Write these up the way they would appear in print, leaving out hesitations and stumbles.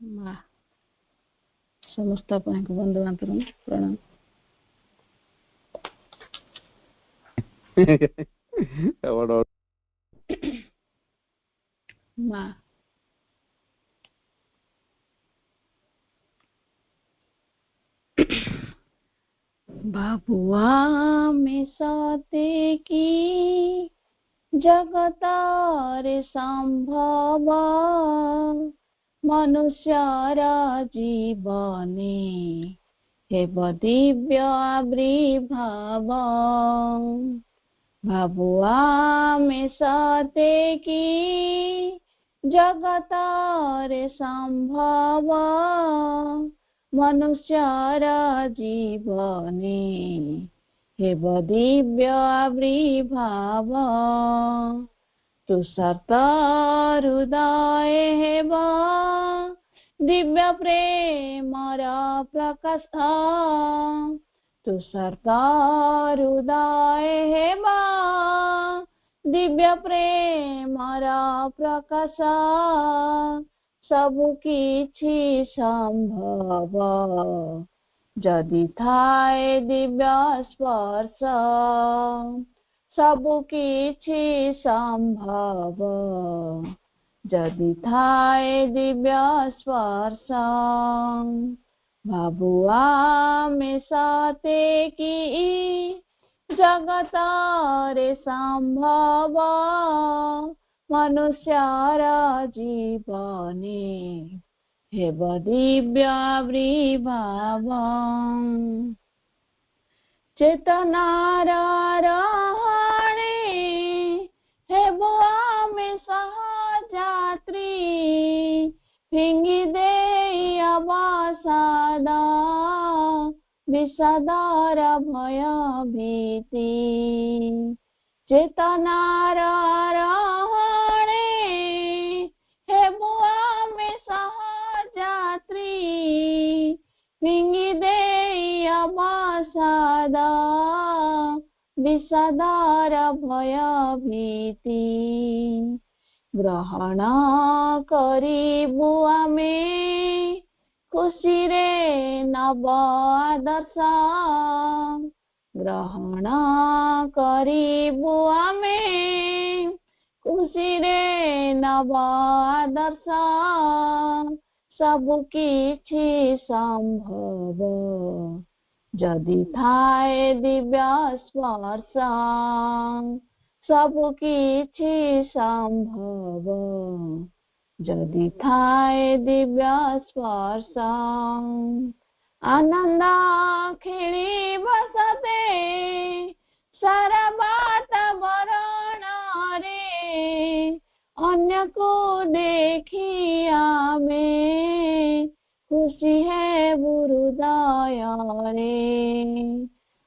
माँ समस्त बंधु मातरम प्रणाम। माँ बाबुआ में सते की जगतारे संभव मनुष्यर जीवने हेब दिव्य आविर्भाव। बाबुआ में सते की जगतारे संभव मनुष्यर जीवने हेब दिव्य आविर्भाव। तुषार्त हृदय हेब दिव्य प्रेमर प्रकाश। तुषार्त हृदय हेब दिव्य प्रेमर प्रकाश। सबु किछि संभव जदि थाए दिव्य स्पर्श। सबु किछि संभव जदि थाए दिव्य स्पर्श। बाबुआ में सते की जगतारे संभव मनुष्यर जीवने हेब दिव्य आविर्भाव। चेतनार रहणे हेब आमे सहयात्री फिंगी देई अवसाद विषादर भय भीति। चेतनार रहणे हेब आमे सहयात्री फिंगी देई अवसाद विषादर भय भीति। ग्रहण करिबु आमे खुशी रे नव आदर्श। ग्रहण करिबु आमे खुशी रे नव आदर्श। सबु किछि संभव जदि थाए दिव्य स्पर्श। सबु किछि संभव जदि थाए दिव्य स्पर्श। आनंद खेली बसते सारा वातावरण रे अन्य को देखी आमे खुशी है हृदय रे।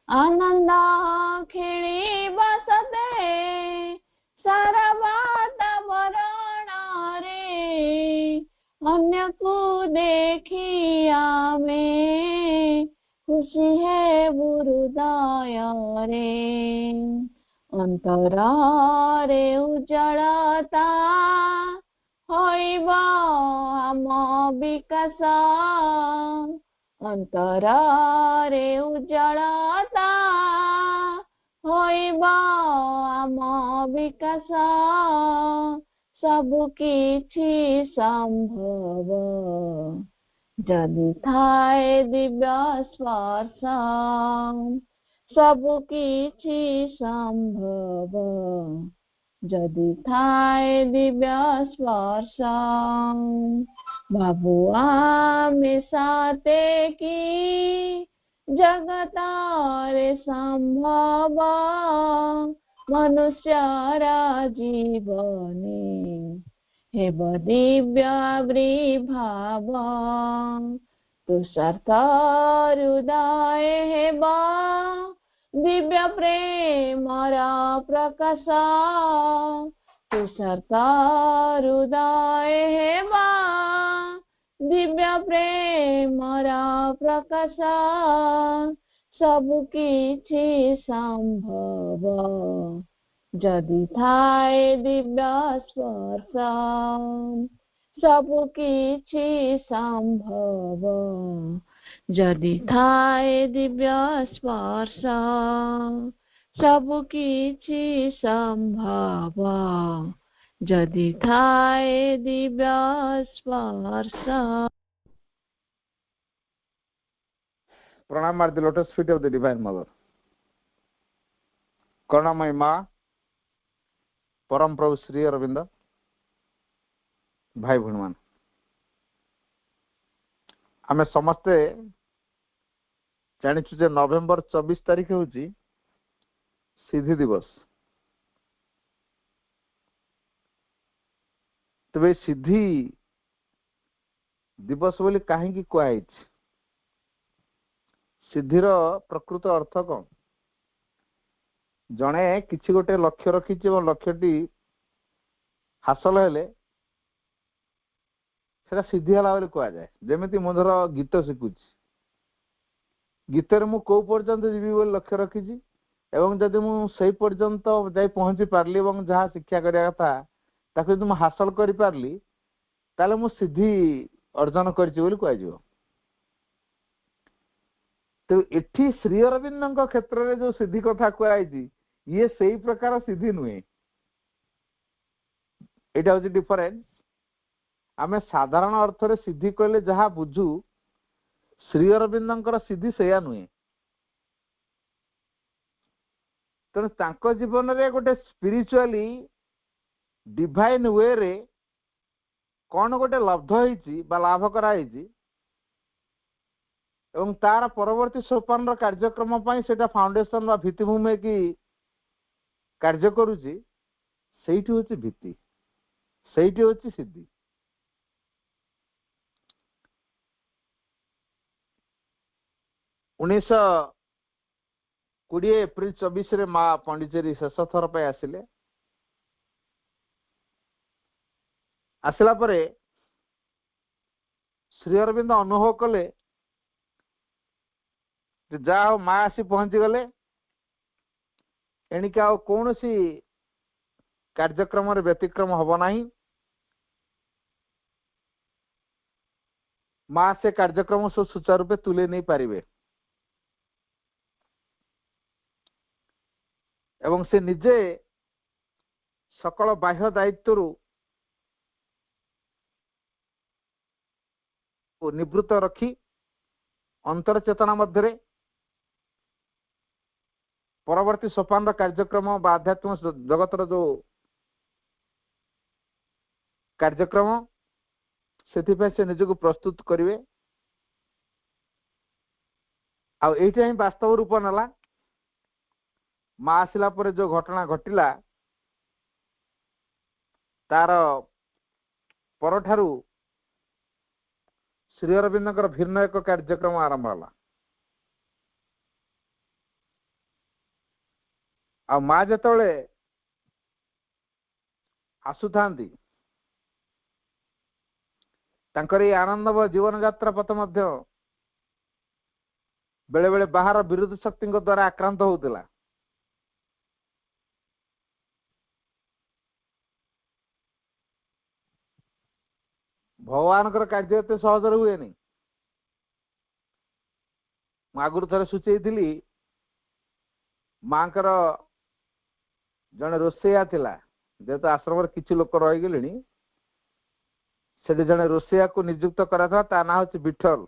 आनंद खेली बसते सारा वातावरण रे अन्य को देखी आमे खुशी है हृदय रे। अंतर रे उज्जवलता होइब आम विकास। अंतर रे उज्जवलता होइब आम विकास। सबु किछि संभव जदि थाए दिव्य स्पर्श। सबु किछि संभव जदि थाए दिव्य स्पर्श। बाबुआ में सते की जगतारे संभव मनुष्यर जीवने हेब दिव्य आविर्भाव। तुषार्त हृदय हेब दिव्य प्रेमर प्रकाश। तुषार्त हृदय हेब दिव्य प्रेमर प्रकाश। सबु किछि संभव जदि थाए दिव्य स्पर्श। ସବୁ କିଛି ସମ୍ଭବ ଯଦି ଥାଏ ଦିବ୍ୟ ସ୍ପର୍ଶ ସବୁ କିଛି ସମ୍ଭବ ଯଦି ଥାଏ ଦିବ୍ୟ ସ୍ପର୍ଶ। प्रणाम at the lotus feet of the divine mother. करुणामयी माँ परम प्रभु श्री अरविंद भाई भूण मान आम समस्ते जानी जे नवेम्बर 24 तारीख हूँ सिद्धि दिवस। तेरे सिद्धि दिवस बोली कहीं कहुई सिद्धिर प्रकृत अर्थ कौन जड़े किसी गोटे लक्ष्य रखी लक्ष्यटी हासिल हेले सेटा सिद्धि है बोली कहुए। जमी मुझे गीत शिखुची गीतर मु कौ पर्यंत जीवी बोली लक्ष्य रखी एवं जदि मुझे पर्यंत जाई पहुंची पार्ली और जहाँ शिक्षा करिया कथा ताकि जदि मुझे हासिल कर पार्ली ताले मु सिद्धि अर्जन करिछि बोली कहुए। तो इठी श्री अरविंद क्षेत्र में जो सिद्धि कथा कहुई ये से प्रकार सिद्धि नुहे। यहाँ हूँ डिफरेन्स। आम साधारण अर्थ रे सिद्धि कहले जहाँ बुझू श्री अरविंद सिद्धि से नुहे। तेणु तांको जीवन रे गोटे स्पिरिचुअली डिवाइन वे रे कौन गोटे लब्ध होइछि बा लाभ कराइछि एवं तार परवर्ती सोपान कार्यक्रम सेटा फाउंडेशन बा भित्तिभूमि की कार्य करुछि सेठी होछि भित्ति सेठी होछि सिद्धि। उन्नीस 20 एप्रिल 24 रे माँ पांडिचेरी शेष थर पे आसिले। आसला परे श्री अरविंद अनुभव कले जा माँ आसी पहुंची गले एणिक आ कौन सी कार्यक्रम व्यतिक्रम हब नहीं। माँ से कार्यक्रम सब सुचारू रूपे तुले नहीं पारिबे एवं से निजे सकल बाह्य दायित्व निवृत्त रखी अंतर चेतना मध्य परवर्ती सोपान कार्यक्रम आध्यात्म जगतर जो कार्यक्रम से निजक प्रस्तुत करेंगे। आईटा वास्तव रूप नाला माँ आसला पर जो घटना घटिला तार परठारु श्री अरविंद भिन्न एक कार्यक्रम आरंभ है। आ माँ जिते आसुता आनंद जीवन यात्रा पथ बेले बेले बाहर विरोध शक्ति द्वारा आक्रांत होता। भगवान कार्य एत सहज हुए नहीं। आगुरी थे सूचई माँ जड़े रोसैया थिला जेहेतु आश्रम किसी लोक रहीगले से जड़े रोसैया को नियुक्त करा ना हूँ विठल।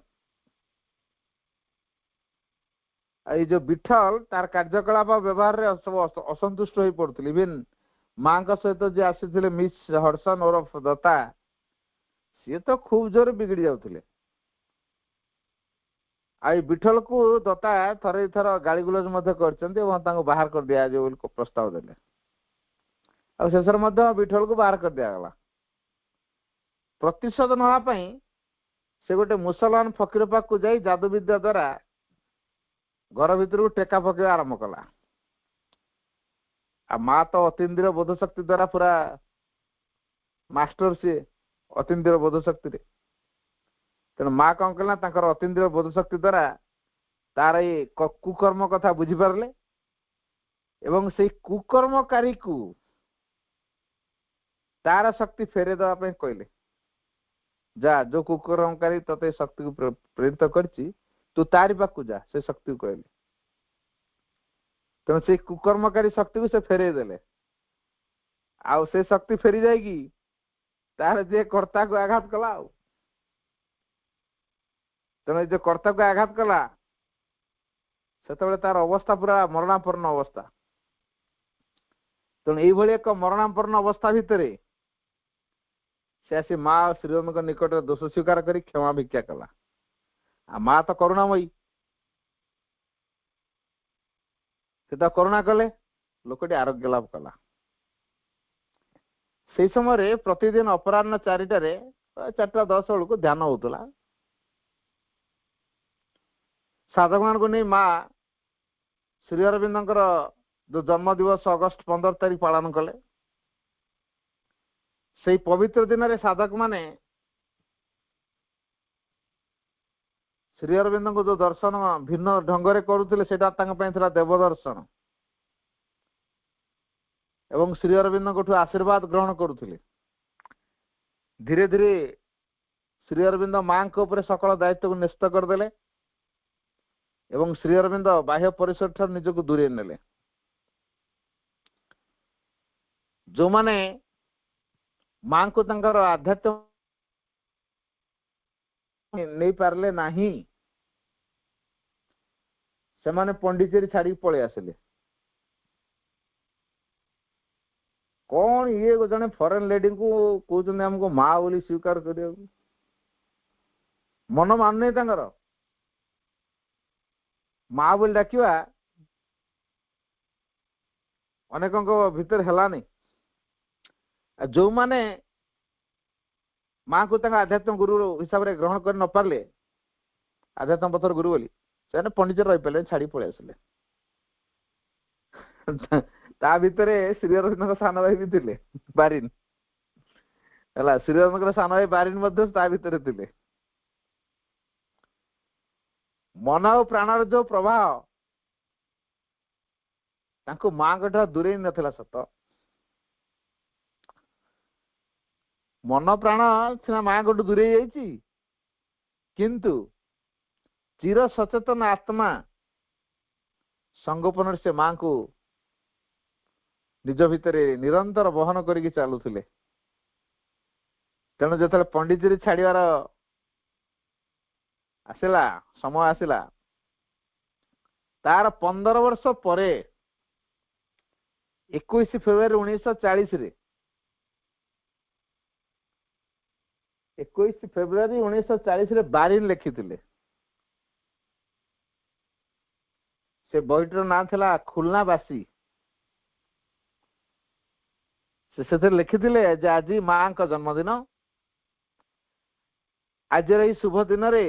ये जो विठल तार कार्यकलाप व्यवहार में सब असंतुष्ट हो पड़ते। इवेन माँ सहित जी आसी मिस हडसन ओरफ दत्ता सी तो खूब जोर बिगड़ी जाते। आई विठल को दत्ता थरे थर गाली गुलज कर बाहर कर दिया प्रस्ताव देले शेष विठल को बाहर कर दिगला। प्रतिशोध नापी से गोटे मुसलमान फकीर पाक जाई जादू विद्या द्वारा घर भीतर टेका पकड़ आरंभ कला। आ माँ तो अतीन्द्रिय बोध शक्ति द्वारा पूरा मास्टर सी अतीन्द्रिय बोध शक्ति तेणु माँ कौन कला अतीन्द्रिय बोध शक्ति द्वारा तार ये कुकर्म कथा बुझीपारे एवं से कुकर्मकारी को तार शक्ति फेरे देवाई कहले। जा जो कुकर्मकारी तते शक्ति को प्रेरित करछि तू तारी पाखु जा से शक्ति को कहले तेणु से कुकर्मकारी शक्ति को से फेरे देले आउ से शक्ति फेरी जाएगी तार जे कर्ता को आघात कला तेणु जो कर्ता को आघात कला से तार अवस्था पूरा मरणापन्न अवस्था तेणु ये एक मरणापन्न अवस्था भितर से आसी माँ श्रीराम निकट दोष स्वीकार कर क्षमा भिक्षा कला आ माँ तो करुणामयी से तो करुणा कले लोकटी आरोग्य लाभ कला से समय प्रतिदिन अपराह्न 4टारे 4:10 बेलू ध्यान होता साधक मान को नहीं माँ श्री अरविंद जो जन्म दिवस अगस्ट 15 तारीख पालन कले से पवित्र दिन में साधक माने श्री अरविंद को जो दर्शन भिन्न ढंग से करुले से देव दर्शन एवं श्री अरविंद को आशीर्वाद ग्रहण करुले धीरे धीरे श्री अरविंद माँ के ऊपर सकल दायित्व को न्यस्त करदे एवं श्री अरविंद बाह्य परिसर ठार निजक दूरे नेले जो माने माँ को तंकर आध्यात्म नहीं पारले नाही से माने पंडिचेरी छाड़ी पळे आसिले कौन ये जने फॉरेन लेडी को कहते हमको माँ बोली स्वीकार करिया मन मानने तंकर माँ बोली डाकिवा अनेकों भीतर हेलानी जो माने माँ को आध्यात्म गुरु हिसाब से ग्रहण कर न पारे आध्यात्म पथर गुरु बोली से पंडित रही पारे छाड़ी पड़े आसिले ता भितर श्री अरविंद सान भाई भी थे बारिन है श्री अरविंद सान भाई बारिन ता भितर थे मन और प्राणर जो प्रभाव माँ को दूरे नथिला सत मन प्राण सीना माँ को दूरे जाइए किंतु चिर सचेतन आत्मा संगोपन से माँ को निज भितर निरंतर बहन करके चलुले तेणु जो पंडितरी छाड़ार आसला समय आसला तार 15 वर्ष पर 21 फेब्रुआरी 1940 रे 21 फेब्रुआरी 1940 रे बारिन लिखिथिले से बहिटर ना थिला खुलनाबासी से लिखिथिले जे आज माँ का जन्मदिन आज यही शुभ दिन रे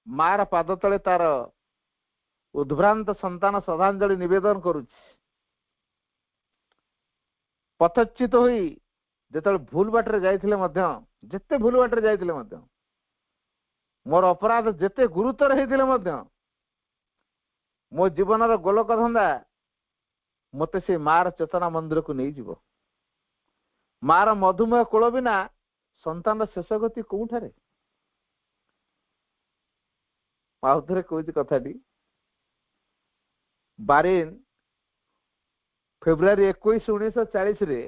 मार पाद तले तार उद्भ्रांत संतान श्रद्धांजलि निवेदन करुछि पथच्युत होई जेतले भूल बाटरे जाइथिले मध्य जेते भूल बाटरे जाइथिले मध्य मोर अपराध जेते गुरुतर हेतिले मध्य मो जीवन रो गोलक धंदा मते से मार चेतना मंदिर को नहीं जीवो मार मधुमेह कोल बिना संतान शेष गति कोठारे आउथरे कहूँ कथाटी बारिन फेब्रुआरी 21 1940 रे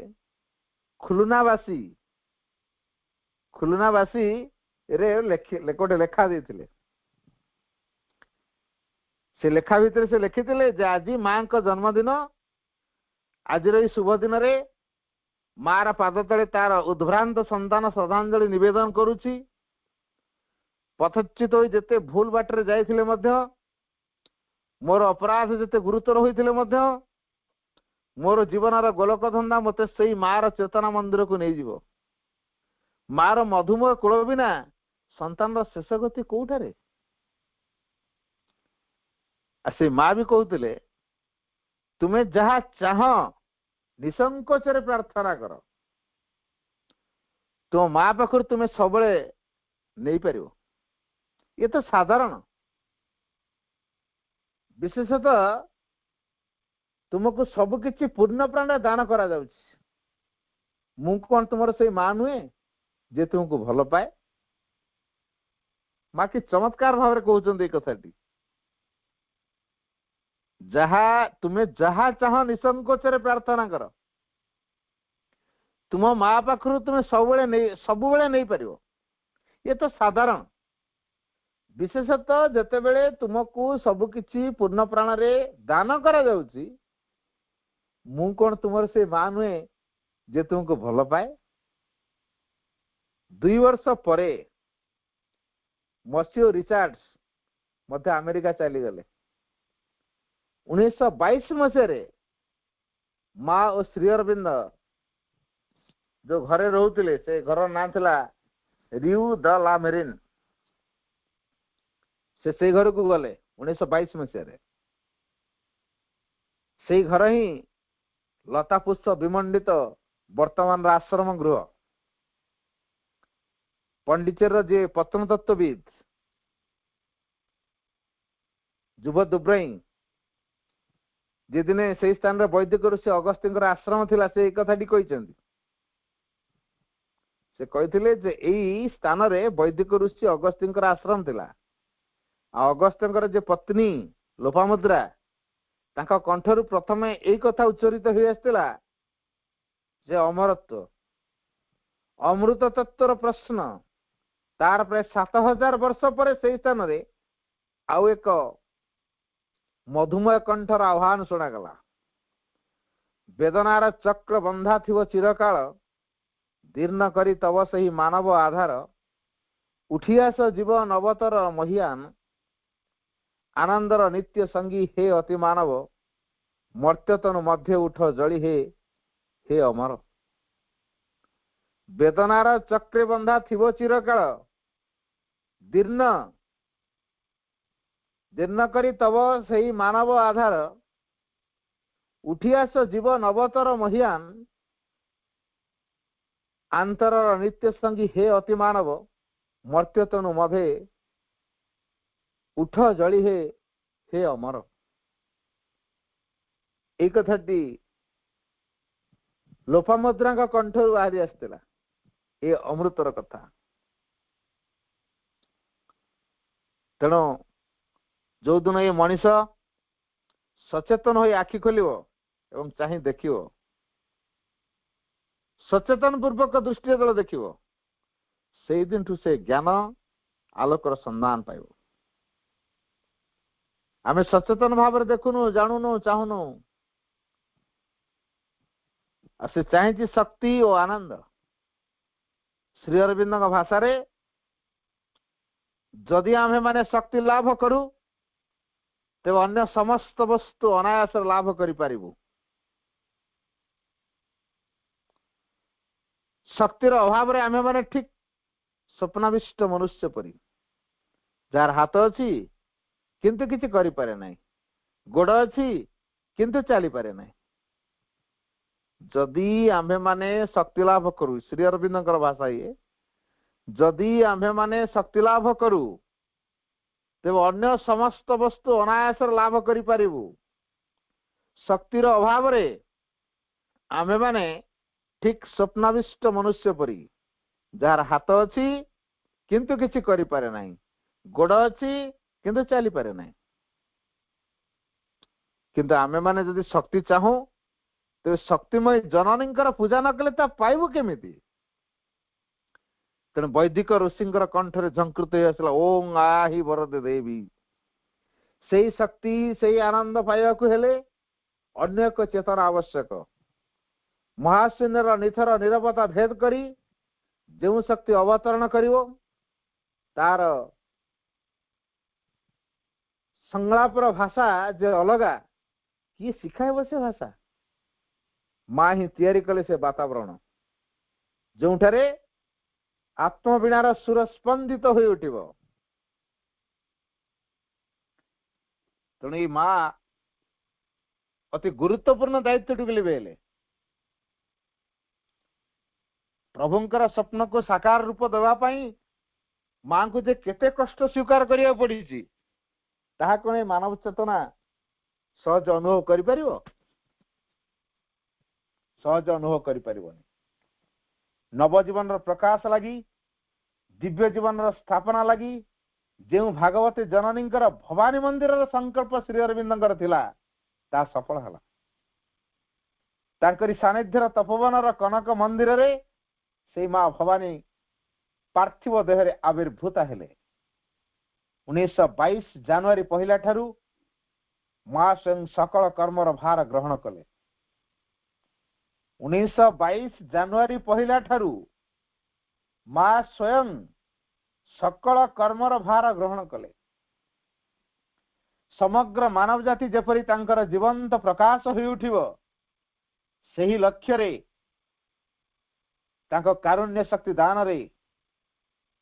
खुलनाबासी रे गोटे लेखा देथिले से लेखा भितर से लिखिथिले जे आज माँ का जन्मदिन आज रही शुभ दिन रे मार पाद तले तार उद्भ्रांत संतान श्रद्धांजलि निवेदन करुछि पथच्युत होई जेते भूल बाटरे जाइथिले मध्य मोर अपराध जेते गुरुतर होइथिले मध्य मोर जीवनर गोलक धंदा मते सेई मार चेतना मंदिर को नहीं जीवो मार मधुमेह कोल बिना संतान शेष गति कोठारे से माँ भी कहते तुम्हें जहा चाह निसंकोचरे प्रार्थना कर तो माँ पाखर तुम्हें सब नहीं पार ये तो साधारण विशेषतः तुमको सबकि पूर्ण प्राण दान करा जाउछि मु कौन तुमर से माँ नुहे जे तुमको भल पाए। माँ कि चमत्कार भाव कहते कथाटी जहा तुम्हें जहा चाह निसंकोचरे प्रार्थना कर तुम माँ पाखु तुम्हें सबुबले नहीं पार। ये तो साधारण विशेषतः जेतेबेले तुमको सबकिछि पूर्ण प्राण रे दान करा जाउची मु कौन तुमर से मां नुहे जे तुमको भल पाए। 2 वर्ष परे मसियो रिचार्ड्स मध्य अमेरिका चली गले। 1922 मसीह माँ और श्री अरविंद जो घरे रोते से घर ना थिला रियू द ला मेरिन से घर को गले 1922 मसीह से घर ही लता पुष्प विमंडित वर्तमान आश्रम गृह पंडिचेर जे पतन तत्वविद जुब दुब्रई जे दिने से स्थान रे वैदिक ऋषि अगस्त्य आश्रम थिला से कथाटी कहते से कहते जे एई स्थान रे वैदिक ऋषि अगस्त्य आश्रम थिला। अगस्त्य जे पत्नी लोपामुद्रा तांका कंठरु प्रथमे एई कथा उच्चारित होई आस्तिला जे अमरत्व अमृत तत्वर प्रश्न तार प्राय 7000 वर्ष पर से स्थान रे आउ एक मधुमय कंठर आह्वान शुणागला। वेदनार चक्र बंधा थिव चिरकाल दीर्ण करी तब सही मानव आधार उठियास जीव नवतर महियान आनंदर नित्य संगी हे अति मानव मर्त्यतनु मध्य उठ जଳି हे अमर। वेदनार चक्रे बंधा थिव चिरकाल दीर्ण करी तब सही मानव आधार उठियास जीव नवतर महियान आंतर नित्य संगी हे अति मानव मर्त्यतनु मधे उठ जଳି हे अमर। এই কথাটি लोपामुद्रा कंठर बाहरी आसला ये अमृतर कथा। तेणु जो दिन ये मनीष सचेतन हो आखि खोल एवं चाहे देख सचेतन पूर्वक दृष्टि दल देख से दिन ठू से ज्ञान आलोकर संधान पाइब। आमे सचेतन भाव देखुनु जानूनु चाहूनु से चाहे शक्ति और आनंद। श्री अरविंद भाषा रे जदि आमे माने शक्ति लाभ करू तेज अन्य समस्त वस्तु अनायास लाभ करि पारिबु। शक्तिर अभाव रे आमे माने ठीक स्वप्नाविष्ट मनुष्य परी जार हाथ अछि किंतु किछि करि पारे नाही, गोड़ अछि किंतु चली पारे नाही। जदि आम्भे माने शक्ति लाभ करू श्री अरविंद भाषा ये जदि आम्भे माने शक्ति लाभ करू तेज अन्य समस्त वस्तु अनायास लाभ करि पारिबु। शक्तिर अभाव रे आम्भे माने ठीक स्वप्नाविष्ट मनुष्य परी जार हाथ अछि किंतु किछि करि पारे नाही, गोड़ अछि किंतु चली पारे नाही। किंतु आमे माने जदि शक्ति चाहू तो शक्तिमय जननी पूजा न कले ता पाइबु केमिति। तेणु वैदिक ऋषिंकर कंठरे झंकृत आसला ओं आहि वरदे देवी। से शक्ति से आनंद पाइबाकु हेले अन्य एक चेतन आवश्यक। महाशून्यर निथर निरवता भेद करी जो शक्ति अवतरण करिवो तार संलापर भाषा जे अलगा किए शिखाइब से भाषा माँ ही तैयारी कले से वातावरण जोठारे आत्मवीणार सुर स्पंदित हो उठिब। तेणु माँ अति गुरुत्वपूर्ण दायित्व लिबेले प्रभुंकर स्वप्न को साकार रूप देवाई माँ को जे केते कष्ट स्वीकार करिया पड़ी ताहा कोने मानव चेतना सहज अनुभव करि परिबो? सहज अनुभव करि परिबोनी। नवजीवन प्रकाश लगी दिव्य जीवन स्थापना लगी जो भागवती जननी भवानी मंदिर संकल्प श्री अरविंद थिला ता सफल हला। तांकरी सानिध्यर तपोवन कनक मंदिर रे से मां भवानी पार्थिव देहरे आविर्भूत हेले। 1922 जनवरी पहला ठारू मां स्वयं सकल कर्मर भार ग्रहण कले। 1922 जनवरी पहला ठारू मां स्वयं सकल कर्मर भार ग्रहण कले। समग्र मानव जाति जेपरी तांकर जीवंत प्रकाश होई उठिबो सही लक्ष्य रे तांको कारुण्य शक्ति दान रे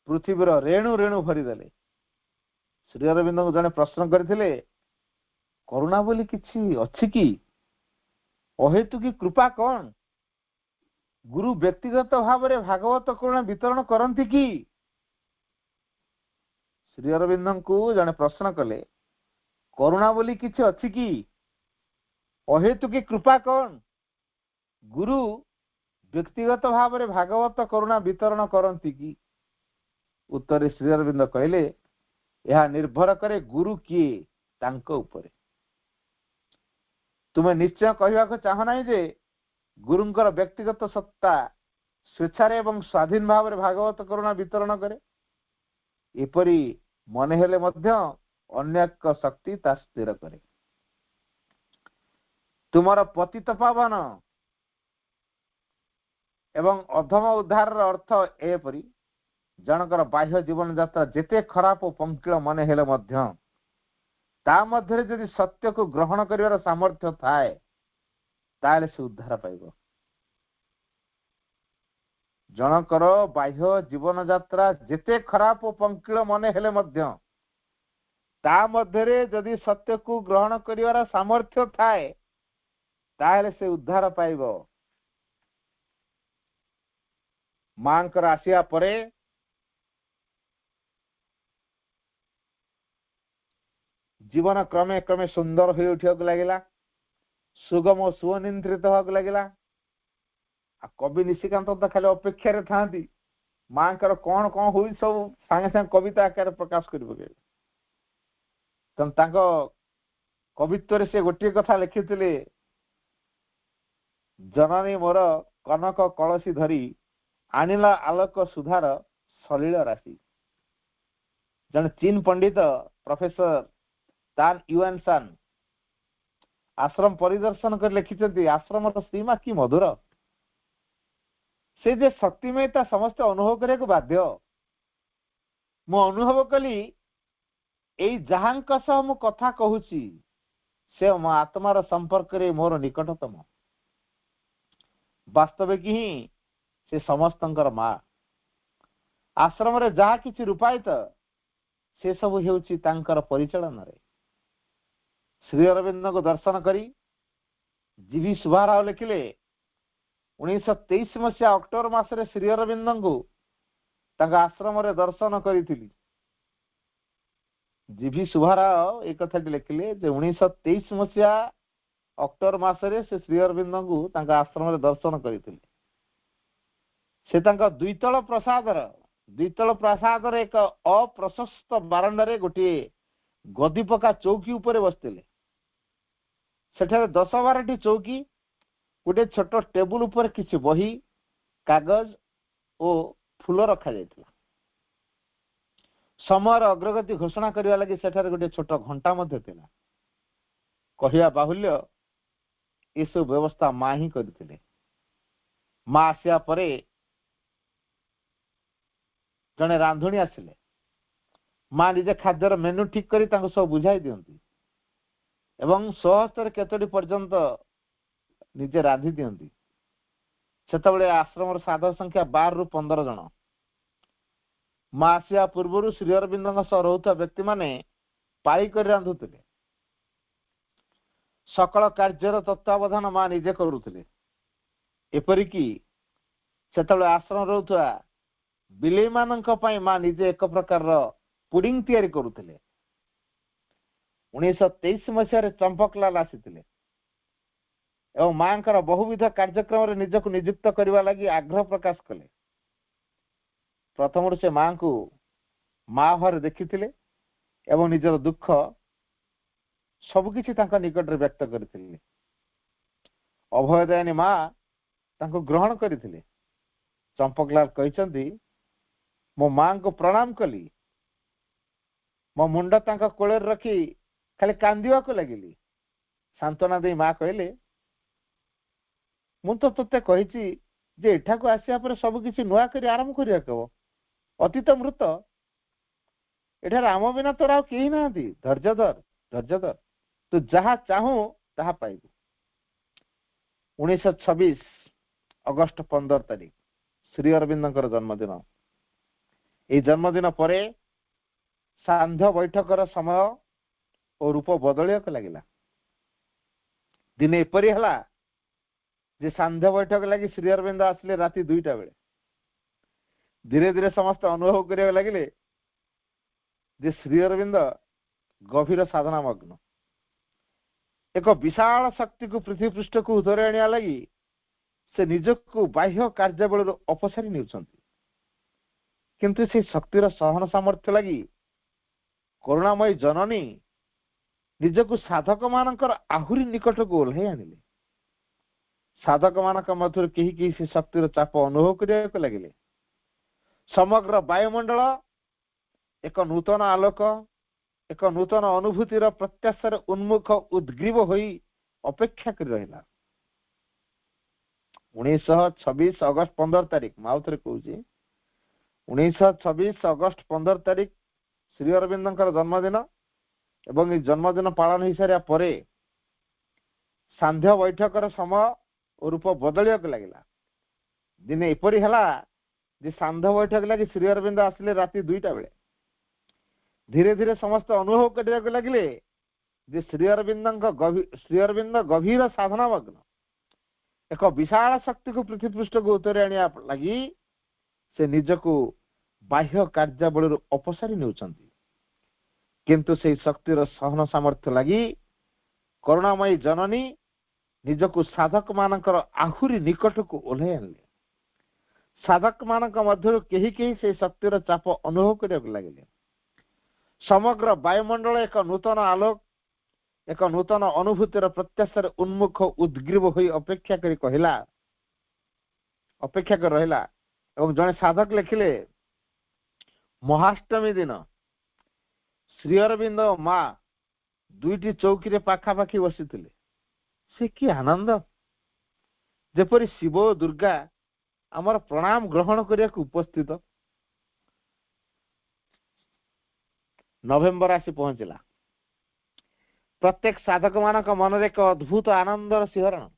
पृथ्वीर रेणु रेणु भरीदेले। श्री अरविंद को जने प्रश्न करथिले करुणा बोली किछि अछि कि अहेतु की कृपा कौन गुरु व्यक्तिगत भाव रे भागवत करुणा वितरण करंती कि। श्री अरविंद को जने प्रश्न कले करुणा बोली किछि अछि कि अहेतु की कृपा कौन गुरु व्यक्तिगत भाव रे भागवत करुणा वितरण करंती कि। उत्तर श्री अरविंद कहले यह निर्भर करे गुरु किए तांको उपरे। तुम्हें निश्चय कहवा को चाह ना जे गुरुंकर व्यक्तिगत सत्ता स्वेच्छा एवं स्वाधीन भाव रे भागवत करुणा वितरण करे एपरी मने हेले मध्य अन्य एक शक्ति ता स्थिर करे। तुमर पतित पावन एवं अधम उद्धार अर्थ एपरी जनकर बाह्य जीवन यात्रा जेते खराब और पंकिल मने हेले मध्य ता मध्य यदि सत्य को ग्रहण करिवार सामर्थ्य थाए ताले से उद्धार पाइब। जनकर बाह्य जीवन यात्रा जेते खराब और पंकिल मने हेले मध्य ता मध्य यदि सत्य को ग्रहण करिवार सामर्थ्य थाए ताले से उद्धार पाइब। मांकर आसिया परे जीवन क्रमे क्रमे सुंदर हो उठिବାକୁ ଲାଗିଲା सुगम और सुनियंत्रित होବାକୁ ଲାଗିଲା। कवि निशिकांत तो खाली अपेक्षा थांती मांकर कौन कौन हुई सब सांगे सांगे कविता आकार प्रकाश कर कवित्व से गोटे कथा लिखिथिले जननी मोर कनक कलसी धरी आनिला आलोक सुधार सलिल राशि। जन चीन पंडित प्रोफेसर तान युआनसान आश्रम परिदर्शन कर लिखिं आश्रम सीमा कि मधुर से जे शक्तिमयता समस्त अनुभव करने को बाध्य। मु अनुभव कली एई जहांक सह मु कथा कहूची से मो आत्मार संपर्क रे मोर निकटतम वास्तविक ही से समस्तंकर मां। आश्रम रे जहा किछि रूपायित से सब हेउची तांकर परिचालन रे। श्री अरविंद को दर्शन करी जीवी सुभाराव लिखिले 1923 मसीहा अक्टोबर मासरे श्री अरविंद को तांका आश्रम रे दर्शन करिथिली। जीवी सुभाराव एक कथा लिखिले जे 1923 मसीहा अक्टोबर मासरे से श्री अरविंद को तांका आश्रम रे दर्शन करिथिले। से तांका द्वितल प्रसाद एक अप्रशस्त बारंडा रे गोटे गदी पका चौकी उपरे बसथिले। सेठारे 10-12टी चौकी गोटे छोट टेबुल उपर किछि बही कागज और फूल रखा जायतिला। समय अग्रगति घोषणा करने लगी सेठारे गोटे छोट घंटा मध्य थिला। कहिया बाहुल्य ये सब व्यवस्था मां ही करथिले। मां आसिया परे जने रांधुणी आसिले। मां निजे खाद्यर मेनू ठीक करी तांको सब बुझाई दियंती एवं सहस्तर केतोटी पर्यंत निजे रांधि दियंती। सेतबेले आश्रम साधक संख्या 12 ରୁ 15 जन। मां आसिया पूर्व श्री अरविंद सह रहुता व्यक्ति माने पाई कर रांधुथिले। सकल कार्यर तत्वावधान मां निजे करुथिले। एपरिकी सेतबेले आश्रम रहुता बिलेई मानक पई मां निजे एक प्रकार पुडिंग तैयारी करुथिले। 1923 मसीह चंपकलाल आसीथिले एवं मांकर बहुविध कार्यक्रम रे निजक नियुक्त करबा लागि आग्रह प्रकाश कले। प्रथम से माँ को माँ भाव देखी एवं निजर दुख सबकि निकट में व्यक्त करथिले। अभयदायिनी माँ तांको ग्रहण करथिले। चंपकलाल कहते मो माँ को प्रणाम कली, मो मुंड तांका कोଳରେ रखी खाली कांदिवाको लगिली। सांत्वना दे माँ कहले मु तो तोते कहिची जे एठाको आसिया पर सब किछि नुआ करी आरंभ करिया कहो। अतीत मृत एठार आम बिना तोर आउ केही नाहंती। धैर्य धर तू जहा चाहू ताहा पाइबू। 1926 अगस्त 15 तारिख श्री अरविंदर जन्मदिन। ये जन्मदिन पर सांध्य बैठकर समय और रूप बदलिया लगिला। दिने एपरी हला जे सांध्य बैठक लगी श्री अरविंद आसले राति 2टा बेले। धीरे धीरे समस्त अनुभव करिया लगिले जे श्री अरविंद गभीर साधना मग्न। एक विशाल शक्ति को पृथ्वी पृष्ठ को उधर आनिया लगी से निजको बाह्य कार्यावल अपसारी नेउछंती। किंतु से शक्तिर सहन सामर्थ्य लगी करुणामयी जननी निजको साधक मानकर आहुरी निकट को ओल्हाई आनिले। साधक मानक मध्य केही केही से शक्तिर चाप अनुभव करिया लगिले। समग्र वायुमंडल एक नूतन आलोक, एक नूतन अनुभूतिर प्रत्याशार उन्मुख उद्ग्रीव होई अपेक्षा कर रहिला। 1926 अगस्त 15 तारिख माउथरे कहूची 1926 अगस्त 15 तारिख श्री अरविंदर जन्मदिन एवं ये जन्मदिन पालन हो सारा परे सांध्य बैठकर समय और रूप बदलिया लगिला। दिने एपरी हला जे सांध्य बैठक लगी श्री अरविंद आसले राति 2टा बेले। धीरे धीरे समस्त अनुभव करिया लगिले जे श्री अरविंद गभीर साधना मग्न। एक विशाल शक्ति को पृथ्वी पृष्ठ को उतरे आनिया लगी से निजको बाह्य कार्यावल अपसारी नेउछंती। किंतु से शक्तिर सहन सामर्थ्य लगी करुणामयी जननी निजको साधक मानकर आहुरी निकट को ओल्हाई आनिले। साधक मानक मध्य केही केही से शक्तिर चाप अनुभव करिया लगिले। समग्र वायुमंडल एक नूतन आलोक, एक नूतन अनुभूतिर प्रत्याशार उन्मुख उद्ग्रीव होई अपेक्षा कर रहिला। एवं जने साधक लिखिले महाष्टमी दिन श्री अरविंद माँ 2टी चौकी पाखापाखि बसिथिले। से कि आनंद जेपरी शिव और दुर्गा आमर प्रणाम ग्रहण करिया उपस्थित। नवेम्बर आसी पहुंचला। प्रत्येक साधक मानक मन एक अद्भुत आनंदर सिहरण,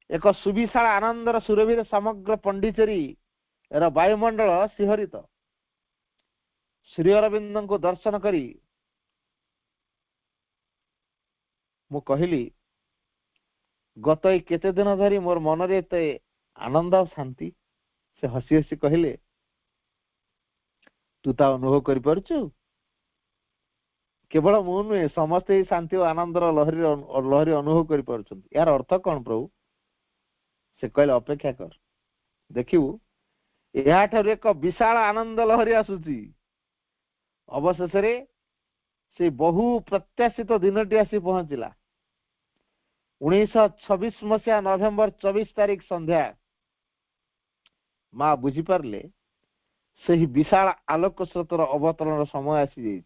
एक सुविशाल आनंदर सुरभिर समग्र पंडिचेरी वायुमंडल सिहरित। श्री अरविंद को दर्शन करी मु कहली गत केते दिन धरी मोर मन रे एते आनंद और शांति। से हसी हसी कहले तू ता अनुभव कर पारछु। केवल मु नुहे समस्ते शांति और आनंदर लहरी अनुभव कर पारछंती। यार अर्थ कौन प्रभु? से कहले अपेक्षा कर देखिबू या ठारू एक विशाल आनंद लहरी आसुची। अवशेष से बहु प्रत्याशित दिनटी आसी पहुंचला। 1926 मसीहा नवेम्बर 24 तारिख संध्या माँ बुझीपारे से ही विशाल आलोक स्रोतर अवतरण समय आसी जाइए।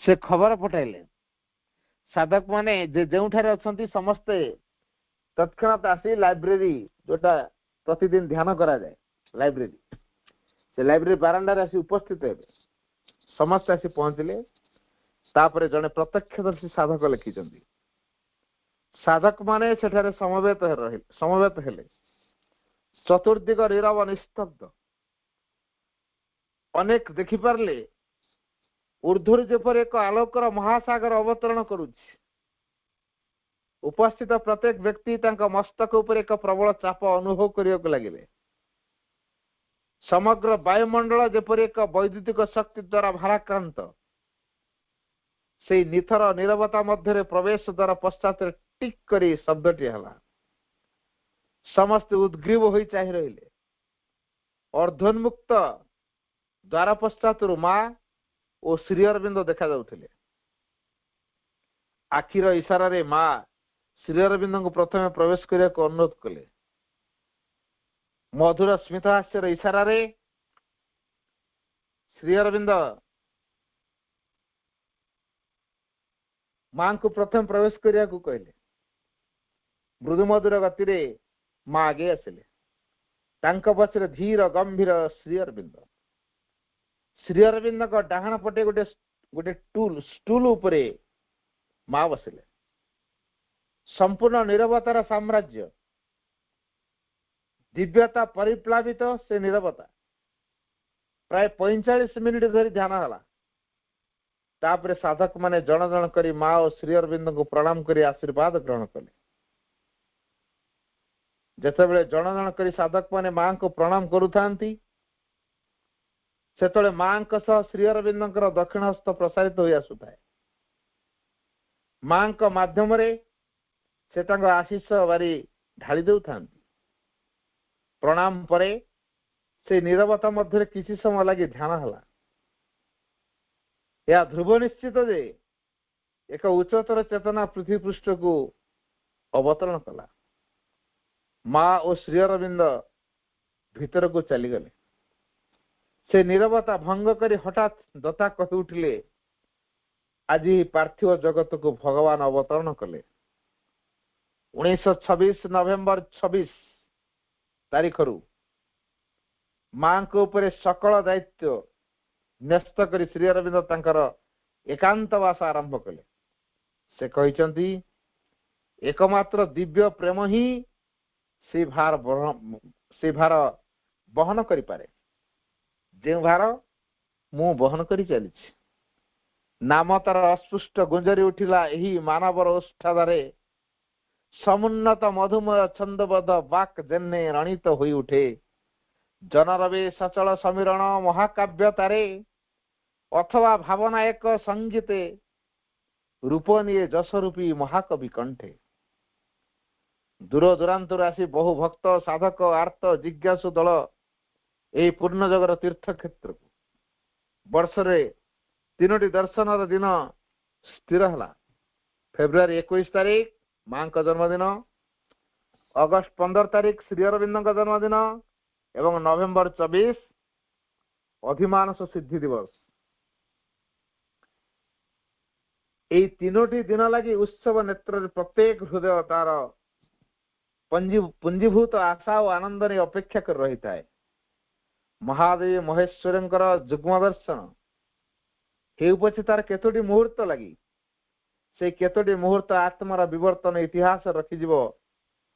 से खबर पठाइले साधक माने जो अच्छा समस्ते तत्क्षणात आसी लाइब्रेरी जोटा प्रतिदिन ध्यान करा जाए लाइब्रेरी से लाइब्रेरी बारांडार आसी उपस्थित है। समस्त आसी पहुंचले। तापरे जने प्रत्यक्षदर्शी साधक लिखिचंदी। साधक माने सेठारे समवेत हेले। चतुर्दिग नीरव निस्तब्ध। अनेक देखि पारले ऊर्ध्वर जेपर एक आलोकर महासागर अवतरण करुछि। उपस्थित प्रत्येक व्यक्ति तांका मस्तक उपर एक प्रबल चाप अनुभव करिया लगिले। समग्र वायुमंडल जेपर एक वैद्युतिक शक्ति द्वारा भाराक्रांत। से निथर नीरवता मध्य प्रवेश द्वारा पश्चात टिक करी शब्दटी हला। समस्त उद्ग्रीव होई चाहि रहिले। अर्धोन्मुक्त द्वार पश्चातରୁ ମା ଓ ଶ୍ରୀ ଅରବିନ୍ଦ ଦେଖାଯାଉଥିଲେ। ଆଖିର ଇଶାରାରେ ମା ଶ୍ରୀ ଅରବିନ୍ଦଙ୍କୁ ପ୍ରଥମେ ପ୍ରବେଶ କରିବାକୁ ଅନୁରୋଧ କଲେ। ମଧୁର ସ୍ମିତହାସ୍ୟର ଇଶାରାରେ ଶ୍ରୀ ଅରବିନ୍ଦ ମାଙ୍କୁ ପ୍ରଥମେ ପ୍ରବେଶ କରିବାକୁ କହିଲେ। ମୃଦୁ ମଧୁର ଗତିରେ ମା ଆଗେଇ ଆସିଲେ। ତାଙ୍କ ପଛରେ ଧୀର ଗମ୍ଭୀର ଶ୍ରୀ ଅରବିନ୍ଦ। ଶ୍ରୀ ଅରବିନ୍ଦଙ୍କ ଡାହାଣ ପଟେ ଗୋଟେ ଷ୍ଟୁଲ ଉପରେ ମା ବସିଲେ। ସମ୍ପୂର୍ଣ୍ଣ ନିରବତାର ସାମ୍ରାଜ୍ୟ, ଦିବ୍ୟତା ପରିପ୍ଲାବିତ ସେ ନିରବତା। ପ୍ରାୟ 45 ମିନିଟ ଧରି ଧ୍ୟାନ ହେଲା। ତାପରେ ସାଧକ ମାନେ ଜଣ ଜଣ କରି ମା ଓ ଶ୍ରୀ ଅରବିନ୍ଦଙ୍କୁ ପ୍ରଣାମ କରି ଆଶୀର୍ବାଦ ଗ୍ରହଣ କଲେ। ଯେତେବେଳେ ଜଣ ଜଣ କରି ସାଧକ ମାନେ ମାଙ୍କୁ ପ୍ରଣାମ କରୁଥାନ୍ତି, ସେତେବେଳେ ମାଙ୍କ ସହ ଶ୍ରୀ ଅରବିନ୍ଦଙ୍କର ଦକ୍ଷିଣ ହସ୍ତ ପ୍ରସାରିତ ହୋଇ ଆସୁଥାଏ। ମାଙ୍କ ମାଧ୍ୟମରେ ସେ ତାଙ୍କ ଆଶୀଷ ବାରି ଢାଳି ଦେଉଥାନ୍ତି। ପ୍ରଣାମ ପରେ ସେ ନିରବତା ମଧ୍ୟରେ କିଛି ସମୟ ଲାଗି ଧ୍ୟାନ ହେଲା। ଏହା ଧ୍ରୁବ ନିଶ୍ଚିତ ଯେ ଏକ ଉଚ୍ଚତର ଚେତନା ପୃଥିବୀ ପୃଷ୍ଠକୁ ଅବତରଣ କଲା। ମା ଓ ଶ୍ରୀ ଅରବିନ୍ଦ ଭିତରକୁ ଚାଲିଗଲେ। ସେ ନିରବତା ଭଙ୍ଗ କରି ହଠାତ୍ ଦତା କହି ଉଠିଲେ, ଆଜି ପାର୍ଥିବ ଜଗତକୁ ଭଗବାନ ଅବତରଣ କଲେ। 1926 ନଭେମ୍ବର 26 ତାରିଖରୁ ମାଙ୍କ ଉପରେ ସକଳ ଦାୟିତ୍ୱ ନ୍ୟସ୍ତ କରି ଶ୍ରୀ ଅରବିନ୍ଦ ତାଙ୍କର ଏକାନ୍ତ ବାସ ଆରମ୍ଭ କଲେ। ସେ କହିଛନ୍ତି, ଏକମାତ୍ର ଦିବ୍ୟ ପ୍ରେମ ହିଁ ସେ ଭାର ବହନ କରିପାରେ, ଯେଉଁ ଭାର ମୁଁ ବହନ କରି ଚାଲିଛି। ନାମ ତାର ଅସ୍ପୃଷ୍ଟ ଗୁଞ୍ଜରି ଉଠିଲା ଏହି ମାନବର ଓଷ୍ଠାଧାରେ। ସମୁନ୍ନତ ମଧୁମୟ ଛନ୍ଦବଦ୍ଧ ବାକ୍ ଯେନେ ରଣିତ ହୋଇ ଉଠେ। ଜନରବେ ସଚଳ ସମୀରଣ ମହାକାବ୍ୟତାରେ, ଅଥବା ଭାବନା ଏକ ସଙ୍ଗୀତେ ରୂପ ନିଏ ଯଶରୂପୀ ମହାକବି କଣ୍ଠେ। ଦୂର ଦୂରାନ୍ତରୁ ଆସି ବହୁ ଭକ୍ତ ସାଧକ ଆର୍ତ ଜିଜ୍ଞାସୁ ଦଳ ଏହି ପୂର୍ଣ୍ଣଜଗର ତୀର୍ଥକ୍ଷେତ୍ରକୁ ବର୍ଷରେ 3ଟି ଦର୍ଶନର ଦିନ ସ୍ଥିର ହେଲା। ଫେବୃଆରୀ 21 ତାରିଖ ମାଙ୍କ ଜନ୍ମଦିନ, ଅଗଷ୍ଟ 15 ତାରିଖ ଶ୍ରୀ ଅରବିନ୍ଦଙ୍କ ଜନ୍ମଦିନ ଏବଂ ନଭେମ୍ବର 24 ଅଧିମାନସ ସିଦ୍ଧି ଦିବସ। ଏହି 3ଟି ଦିନ ଲାଗି ଉତ୍ସବ ନେତ୍ରରେ ପ୍ରତ୍ୟେକ ହୃଦୟ ତାର ପୁଞ୍ଜୀଭୂତ ଆଶା ଓ ଆନନ୍ଦ ନେଇ ଅପେକ୍ଷା କରି ରହିଥାଏ। ମହାଦେବୀ ମହେଶ୍ୱରଙ୍କର ଯୁଗ୍ମ ଦର୍ଶନ ହେଉ ପଛେ ତାର କେତୋଟି ମୁହୂର୍ତ୍ତ ଲାଗି, ସେଇ କେତୋଟି ମୁହୂର୍ତ୍ତ ଆତ୍ମାର ବିବର୍ତ୍ତନ ଇତିହାସ ରଖିଯିବ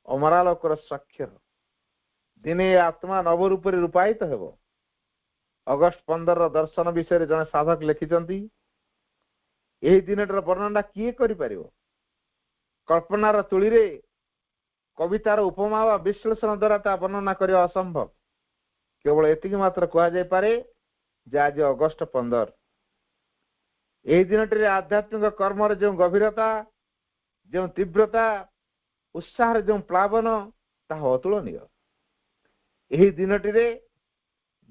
ଅମରାଲୋକର ସ୍ୱାକ୍ଷର। ଦିନେ ଆତ୍ମା ନବ ରୂପରେ ରୂପାୟିତ ହେବ। ଅଗଷ୍ଟ 15 ଦର୍ଶନ ବିଷୟରେ ଜଣେ ସାଧକ ଲେଖିଛନ୍ତି, ଏହି ଦିନଟିର ବର୍ଣ୍ଣନା କିଏ କରିପାରିବ? କଳ୍ପନାର ତୁଳିରେ କବିତାର ଉପମା ବା ବିଶ୍ଳେଷଣ ଦ୍ୱାରା ତା ବର୍ଣ୍ଣନା କରିବା ଅସମ୍ଭବ। କେବଳ ଏତିକି ମାତ୍ର କୁହାଯାଇପାରେ ଯେ ଆଜି ଅଗଷ୍ଟ 15। ଏହି ଦିନଟିରେ ଆଧ୍ୟାତ୍ମିକ କର୍ମର ଯେଉଁ ଗଭୀରତା, ଯେଉଁ ତୀବ୍ରତା, ଉତ୍ସାହରେ ଯେଉଁ ପ୍ଲାବନ, ତାହା ଅତୁଳନୀୟ। ଏହି ଦିନଟିରେ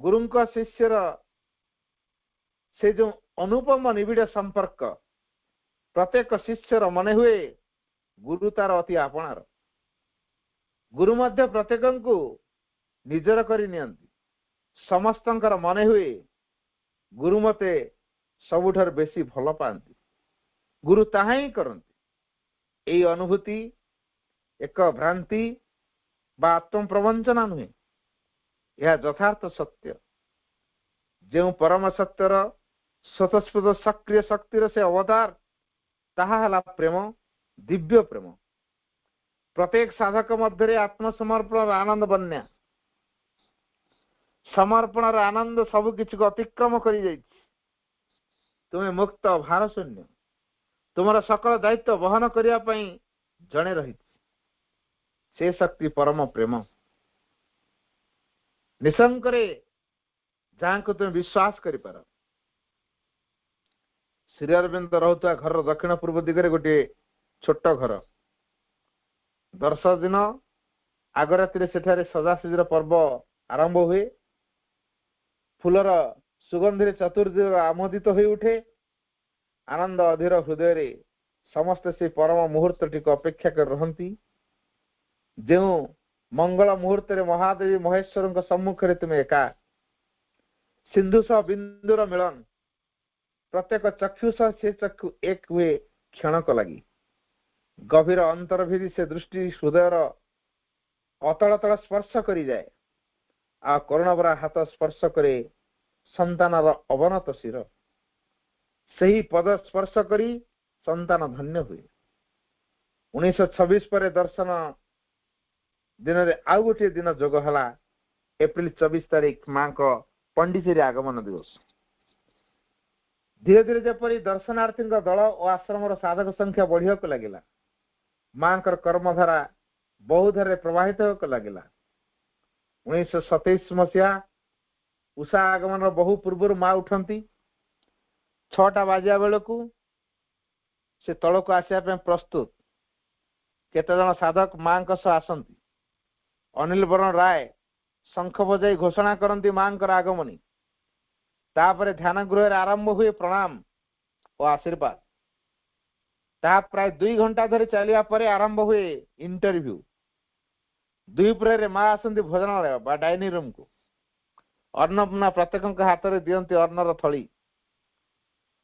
ଗୁରୁଙ୍କ ଶିଷ୍ୟର ସେ ଯେଉଁ ଅନୁପମ ନିବିଡ଼ ସମ୍ପର୍କ, ପ୍ରତ୍ୟେକ ଶିଷ୍ୟର ମନେ ହୁଏ ଗୁରୁ ତାର ଅତି ଆପଣାର। ଗୁରୁ ମଧ୍ୟ ପ୍ରତ୍ୟେକଙ୍କୁ ନିଜର କରି ନିଅନ୍ତି। ସମସ୍ତଙ୍କର ମନେ ହୁଏ ଗୁରୁ ମତେ ସବୁଠାରୁ ବେଶୀ ଭଲ ପାଆନ୍ତି। ଗୁରୁ ତାହା ହିଁ କରନ୍ତି। ଏହି ଅନୁଭୂତି ଏକ ଭ୍ରାନ୍ତି ବା ଆତ୍ମପ୍ରବଞ୍ଚନା ନୁହେଁ, ଏହା ଯଥାର୍ଥ ସତ୍ୟ। ଯେଉଁ ପରମ ସତ୍ୟର ସ୍ୱତଃସ୍ଫୂର୍ତ୍ତ ସକ୍ରିୟ ଶକ୍ତିର ସେ ଅବତାର, ତାହା ହେଲା ପ୍ରେମ, ଦିବ୍ୟ ପ୍ରେମ। ପ୍ରତ୍ୟେକ ସାଧକ ମଧ୍ୟରେ ଆତ୍ମସମର୍ପଣର ଆନନ୍ଦ ବନ୍ୟା। ସମର୍ପଣର ଆନନ୍ଦ ସବୁ କିଛିକୁ ଅତିକ୍ରମ କରି ଯାଇଛି। ତୁମେ ମୁକ୍ତ, ଭାର ଶୂନ୍ୟ। ତୁମର ସକଳ ଦାୟିତ୍ୱ ବହନ କରିବା ପାଇଁ ଜଣେ ରହିଛି। ସେ ଶକ୍ତି ପରମ ପ୍ରେମ। ନିଶଙ୍କରେ ଯାହାଙ୍କୁ ତୁମେ ବିଶ୍ୱାସ କରିପାର। ଶ୍ରୀ ଅରବିନ୍ଦ ରହୁଥିବା ଘରର ଦକ୍ଷିଣ ପୂର୍ବ ଦିଗରେ ଗୋଟିଏ ଛୋଟ ଘର। ଦର୍ଶନ ଦିନ ଆଗ ରାତିରେ ସେଠାରେ ସଜାସଜିର ପର୍ବ ଆରମ୍ଭ ହୁଏ। फूलर सुगंधि चतुर्दिग आमोदित हो उठे। आनंद अधीर हृदय समस्ते से परम मुहूर्त टी अपेक्षा कर रहती। जो मंगल मुहूर्त महादेवी महेश्वर सम्मुखें तुम एका सिंधुष बिंदुर मिलन प्रत्येक चक्षुष से चक्षु एक हुए क्षणक लगी। गभीर अंतर भिदी से दृष्टि हृदयर अतल तल स्पर्श करी जाए। आ करुणाभरा हाथ स्पर्श करे संतानर अवनत शिर। सही पद स्पर्श करी संतान धन्य हुए। 1926 पर दर्शन दिन रे आउ गोटे दिन जोग हला। एप्रिल 24 तारीख मां को पंडिचेरी आगमन दिवस। धीरे धीरे जपरी दर्शनार्थी दल और आश्रम साधक संख्या बढ़िया को लगिला। मां कर्मधारा बहुधारे प्रवाहित हो लगिला। 1927 मसीहा उषा आगमन बहु पूर्व माँ उठती। 6टा बाजिया बेलू से तल को आसवा प्रस्तुत। केते जन साधक मां आसती। अनिल बरण राय शंख बजाई घोषणा करती मां आगमनी। तापर ध्यान गृह आरंभ हुए प्रणाम और आशीर्वाद। ता प्राय 2 घंटा धरी चलिया परे आरंभ हुए इंटरव्यू। 2 प्रहर माँ आसती भोजनालय बा डाइनिंग रूम को। अन्नपूर्णा प्रत्येक हाथ में दियंती अन्नर थली।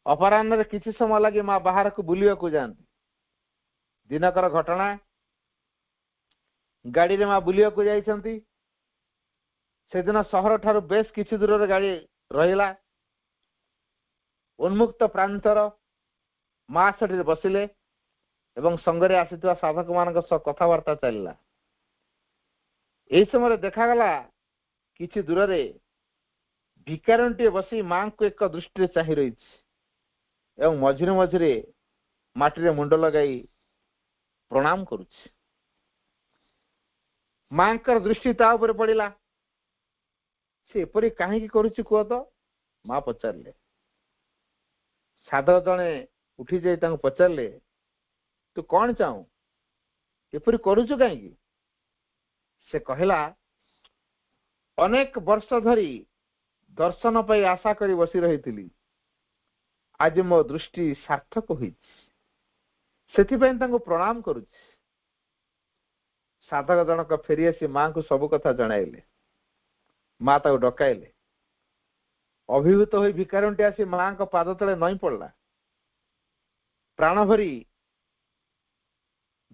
अपराह्न किसी समय लगी माँ बाहर को बुलिया को जाती। दिनकर घटना गाड़ी रे माँ बुलिया को जाइछंती। से दिन सहर ठारू बेस किछि दूर गाड़ी रहिला। उन्मुक्त प्रांतर माँ सेठी बसिले एवं संगरे आसीथिबा साधक मानक सह कथावार्ता चलिला। एही समय देखागला किछि दूर रे भिकारणटी बसी मां को एक दृष्टि चाहि रही एवं मझिरे मझिरे माटी मुंड लगाई प्रणाम करुछि। मां दृष्टि ता ऊपर पड़िला। से एपरी काहे करुछि कह तो। मां पचारले। साधक जने उठी जाई तांको पचारले तू कौन चाहू एपरी करुछु काहे। से कहला अनेक वर्ष धरी दर्शन पाई आशा करी बसी रही। आज मो दृष्टि सार्थक हुई सेथिपाई तांको प्रणाम करुछि। साधक जनक फेरी आसी मां को सब कथा जणाइले। मां ताको डकाइले। अभिभूत होई भिकारणटी आसी मां को पाद तले नई पड़ला। प्राण भरी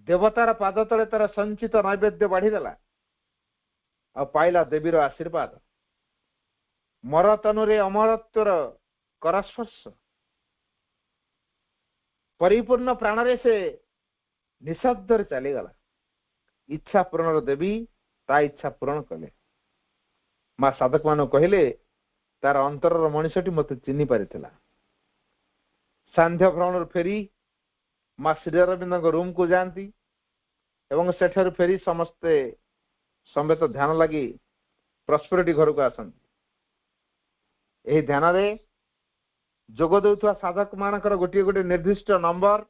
देवतार पाद तले तार संचित नैवेद्य बाढ़ीदेला और पाइला देवीर आशीर्वाद। मर तनुरे अमरत्वर करस्पर्श। परिपूर्ण प्राणरे से निशब्द चलीगला। इच्छा पूरण देवी ता इच्छा पूरण कले। मां साधक मान कहले तार अंतर मनीषटी मत चिन्ह पारिथिला। सांध्य भ्रमण फेरी मां श्री अरविंद रूम को जाती एवं सेठार फेरी समस्ते समेत ध्यान लगी प्रस्पेरिटी घर को आसती। यही ध्यान रे जोग देउथुवा साधक मानकर गोटे गोटे निर्दिष्ट नंबर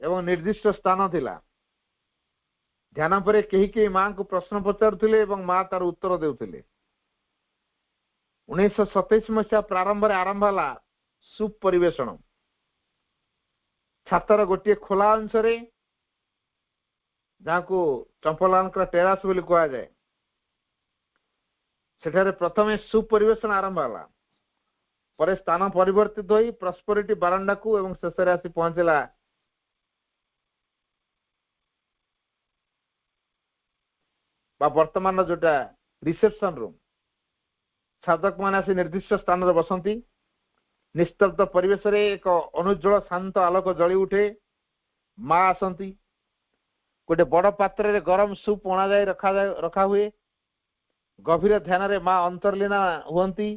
एवं निर्दिष्ट स्थान थिला। ध्यान पर कहीं कहीं मां को प्रश्न पचारुथिले एवं मां तार उत्तर देउथिले। 1927 मसीहा प्रारंभ आरंभ है सूप परिवेषण। छातर गोटे खोला अंश जहाँ को चंपलान टेरास बोली कह जाए सेठारे प्रथमे सूप परिवेषण आरंभ है। पर स्थान परिवर्तित हो प्रस्पेरिटी बारंडा को एवं शेष आसी पहुंचला वर्तमान जोटा रिसेप्शन रूम। साधक मान आसी निर्दिष्ट स्थान रे बसंती। निस्तब्ध परिवेश रे एक अनुज्वल शांत आलोक जली उठे। माँ आसंती। गोटे बड़ पात्र रे गरम सूप अणा जाए रखा हुए। गभीर ध्यान रे माँ अंतर्लीना हुअंती।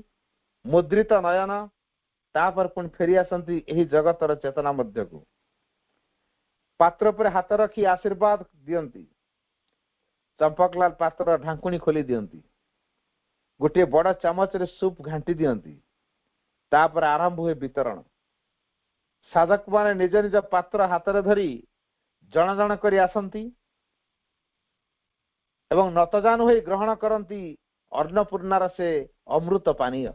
मुद्रित नयन तापर पुणी फेरी आसंती एही जगतर चेतना मध्य को। पात्र पर हाथ रखी आशीर्वाद दियंती। चंपकलाल पात्र ढांकुणी खोली दियंती। गोटे बड़ चामच रे सूप घांटी दियंती। तापर आरंभ हुए वितरण। साधक माने निज निज पात्र हाथ रे धरी जन जन करी आसंती एवं नतजान होई ग्रहण करंती अन्नपूर्णार से अमृत पानीय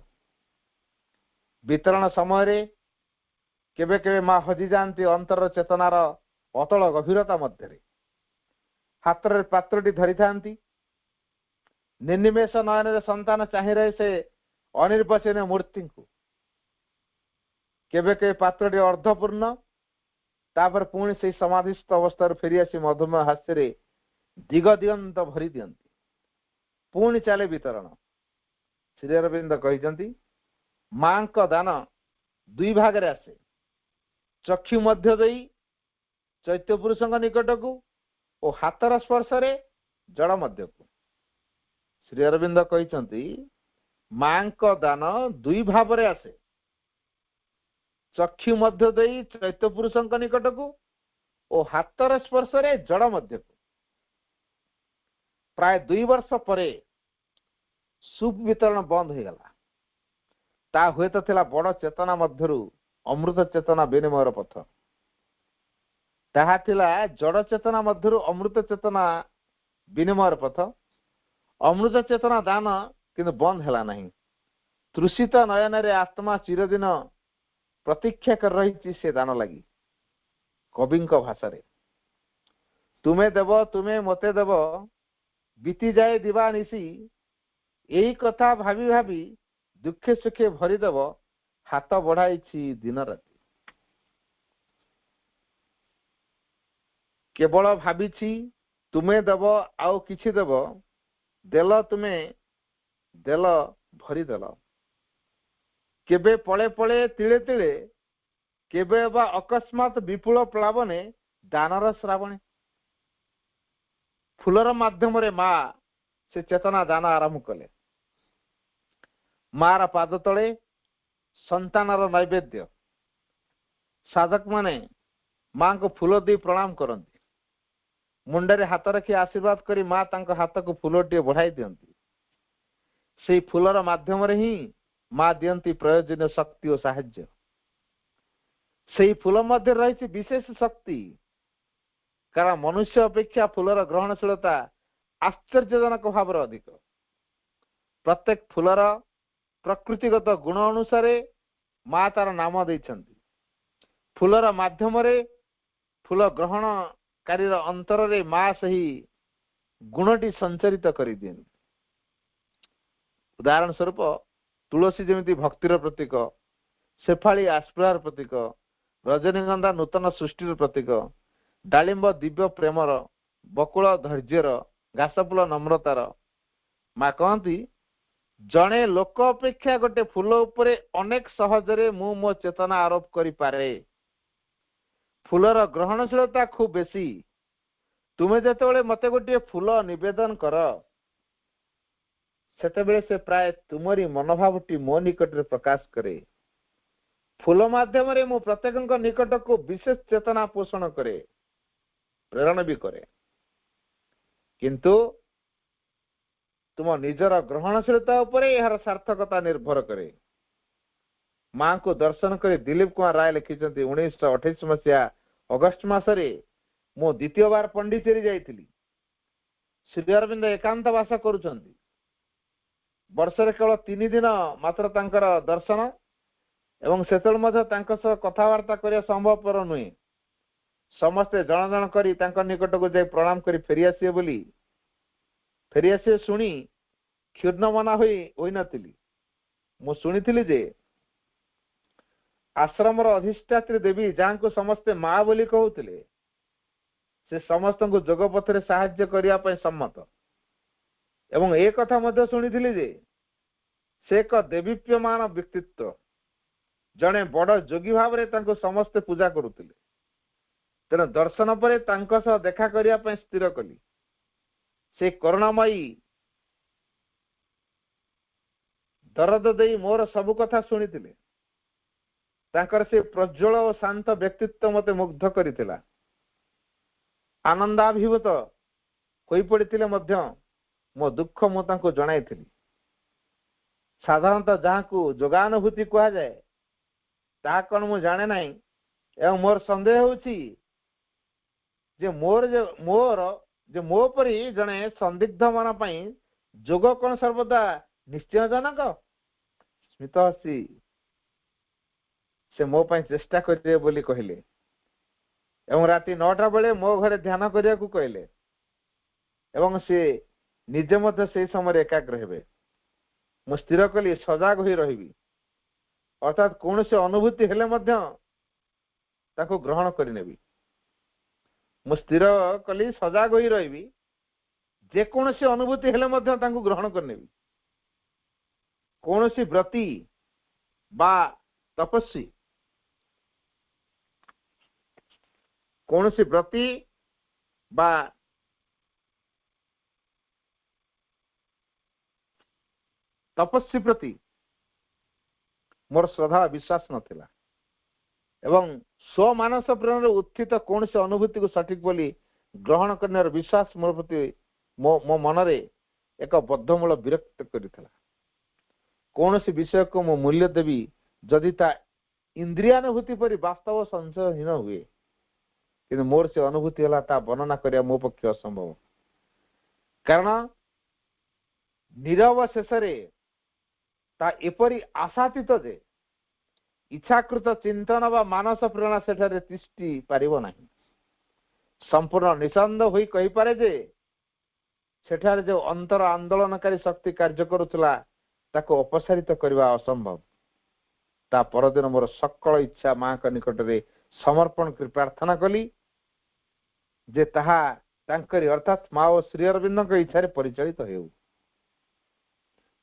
वितरण समय केबे केबे माँ हजि जाती अंतर चेतनार अतल गभीरता मध्य हाथ में पात्रटी धरी था निर्निमेष नयन संतान चाहि रहे से अनिर्वचनीय मूर्ति को केबे केबे पात्रटी अर्धपूर्ण तापर पुणी से समाधिस्थ अवस्था फेरी आसी मधुमेह हास्य दिग दिगंत भरी दियंती पुणी चले वितरण। श्री अरविंद कहते मां का दान दुई भाग रे आसे चक्षु मध्य देई चैत्य पुरुष निकट को और हाथर स्पर्श रे जड़ मध्य को। श्री अरविंद कहते मां का दान दुई भाव रे आसे चक्षु मध्य देई चैत्य पुरुष निकट को और हाथर स्पर्श रे जड़ मध्य को। प्राय 2 वर्ष परे सूप वितरण बंद हो गला ता हुए तो थिला बड़ चेतना मध्यरु अमृत चेतना विनिमयर पथ ताहा थिला जड़ चेतना मध्यरु अमृत चेतना विनिमयर पथ। अमृत चेतना दान किंतु बंद हैला नहीं। तृषित नयन रे आत्मा चिरदिन प्रतीक्षा कर रही से दान लगी। कवि भाषा रे तुमे देव तुमे मते देव बीती जाए दिवा निशी यही कथा भावी भावी दुखे सुखे भरीदेव हाथ बढ़ाई दिन राति केवल भावी तुमे देव आउ किछि देव देल तुमे देल भरीदेल केबे पले पले तिले तिले केबे बा अकस्मात विपुल प्लावने दानर श्रावणे फूलर माध्यम रे माँ से चेतना दान आरंभ कले। मार पाद तले संतानर नैवेद्य साधक माने माँ को फूल दी प्रणाम करती मुंडरे हाथ रखी आशीर्वाद करी माँ तांको हाथ को फूलटी बढ़ाई दियंती से फूलर माध्यम रे ही माँ दियंती प्रयोजनीय शक्ति और साहाय्य। से फूल मध्य रही विशेष शक्ति कारण मनुष्य अपेक्षा फूलर ग्रहणशीलता आश्चर्यजनक भाव अधिक। प्रत्येक फूलर प्रकृतिगत गुण अनुसार माँ तार नाम देइछंती। फूलर माध्यम रे फूल ग्रहणकारी अंतर रे माँ सही गुणटी संचरित कर दिए। उदाहरण स्वरूप तुलसी जमिति भक्तिर प्रतीक शेफाली आस्पृहार प्रतीक रजनीगंधा नूतन सृष्टिर प्रतीक डालिंब दिव्य प्रेमर बकुल धैर्यर घासफुल नम्रतार। माँ कहती जड़े लोक अपेक्षा गोटे फूल उपरे अनेक सहजरे मु मो चेतना आरोप करि पारे। फूलर ग्रहणशीलता खूब बेसी। तुमे जेतेबेले मते गोटे फूल निवेदन कर सेतेबेले से प्राय तुमरी मनोभावटी मो निकट रे प्रकाश करे। फूल माध्यम रे मु प्रत्येक निकट को विशेष चेतना पोषण करे प्रेरण भी करे किंतु तुम निजर ग्रहणशीलता उपरे यार सार्थकता निर्भर करे। माँ को दर्शन कर दिलीप कुमार राय लिखिंट 1928 मसीहा अगस्ट मसरे मु द्वितीय बार पंडिचेरी जाइथिली। श्री अरविंद एकांत वास करुछंती। वर्षरे केवल 3 दिन मात्र तांकर दर्शन एवं सेतल मध्य तांक सह कथावार्ता करिया संभवपर नुहे। समस्ते जन जन करी तांक निकट को जाई प्रणाम करी फेरी आसीए बोली फेरी आसीए सुनी क्षुण्ण मना होई नथिली। मु सुनिथिली जे आश्रमर अधिष्ठात्री देवी जहाँ को समस्ते माँ बोली कहूतिले से समस्त को जोगपथ रे साहाय्य करिया पय सम्मत एवं एक कथा मध्य सुनिथिली जे से एक देवीप्यमान व्यक्तित्व जड़े बड़ जोगी भाव रे तांको समस्ते पूजा करुतिले। तेणु दर्शन पर तांको सह देखा करिया पय स्थिर कली। से करुणामयी दरद देई मोर सब कथा सुनिथिले। तांकर से प्रज्वल और शांत व्यक्तित्व मते मुग्ध करिथिला। आनंदाभिभूत होई पड़िथिले मध्य मो दुख मु तांको जणाइथिली। साधारणतः जहाँ को जोगानुभूति कहा जाए ताहा कौन मु जाने नहीं एवं मोर संदेह होची जे मोर जे मो परी जने संदिग्ध मन पई ଯୋଗ କଣ ସର୍ବଦା ନିଶ୍ଚୟ ଜନକ? ସ୍ମିତ ହସି ସେ ମୋ ପାଇଁ ଚେଷ୍ଟା କରିବେ ବୋଲି କହିଲେ ଏବଂ ରାତି 9ଟା ବେଳେ ମୋ ଘରେ ଧ୍ୟାନ କରିବାକୁ କହିଲେ ଏବଂ ସେ ନିଜେ ମଧ୍ୟ ସେଇ ସମୟରେ ଏକାଗ୍ର ହେବେ। ମୁଁ ସ୍ଥିର କଲି ସଜାଗ ହୋଇ ରହିବି, ଅର୍ଥାତ୍ କୌଣସି ଅନୁଭୂତି ହେଲେ ମଧ୍ୟ ତାକୁ ଗ୍ରହଣ କରିନେବି। ମୁଁ ସ୍ଥିର କଲି ସଜାଗ ହୋଇ ରହିବି, ଯେକୌଣସି ଅନୁଭୂତି ହେଲେ ମଧ୍ୟ ତାଙ୍କୁ ଗ୍ରହଣ କରିନେବି। କୌଣସି ବ୍ରତୀ ବା ତପସ୍ୱୀ କୌଣସି ବ୍ରତୀ ବା ତପସ୍ୱୀ ପ୍ରତି ମୋର ଶ୍ରଦ୍ଧା ବିଶ୍ୱାସ ନଥିଲା ଏବଂ ସ୍ୱମାନସ ପ୍ରେରଣରେ ଉତ୍ଥିତ କୌଣସି ଅନୁଭୂତିକୁ ସଠିକ ବୋଲି ଗ୍ରହଣ କରିବାର ବିଶ୍ୱାସ ମୋ ପ୍ରତି ମୋ ମନରେ ଏକ ବଦ୍ଧମୂଳ ବିରକ୍ତ କରିଥିଲା। କୌଣସି ବିଷୟକୁ ମୁଁ ମୂଲ୍ୟ ଦେବି ଯଦି ତା ଇନ୍ଦ୍ରିୟାନୁଭୂତି ପରି ବାସ୍ତବ ସଂଶୟହୀନ ହୁଏ, କିନ୍ତୁ ମୋର ସେ ଅନୁଭୂତି ହେଲା ତା ବର୍ଣ୍ଣନା କରିବା ମୋ ପକ୍ଷେ ଅସମ୍ଭବ। କାରଣ ନିରବ ଶେଷରେ ତା ଏପରି ଆଶାତୀତ ଯେ ଇଚ୍ଛାକୃତ ଚିନ୍ତନ ବା ମାନସ ପ୍ରେରଣା ସେଠାରେ ତିଷ୍ଠି ପାରିବ ନାହିଁ। ସମ୍ପୂର୍ଣ୍ଣ ନିଃସନ୍ଦେହ ହୋଇ କହିପାରେ ଯେ ସେଠାରେ ଯେଉଁ ଅନ୍ତର ଆନ୍ଦୋଳନକାରୀ ଶକ୍ତି କାର୍ଯ୍ୟ କରୁଥିଲା ତାକୁ ଅପସାରିତ କରିବା ଅସମ୍ଭବ। ତା ପରଦିନ ମୋର ସକଳ ଇଚ୍ଛା ମାଙ୍କ ନିକଟରେ ସମର୍ପଣ କରି ପ୍ରାର୍ଥନା କଲି ଯେ ତାହା ତାଙ୍କରି ଅର୍ଥାତ୍ ମା ଓ ଶ୍ରୀ ଅରବିନ୍ଦଙ୍କ ଇଚ୍ଛାରେ ପରିଚାଳିତ ହେଉ।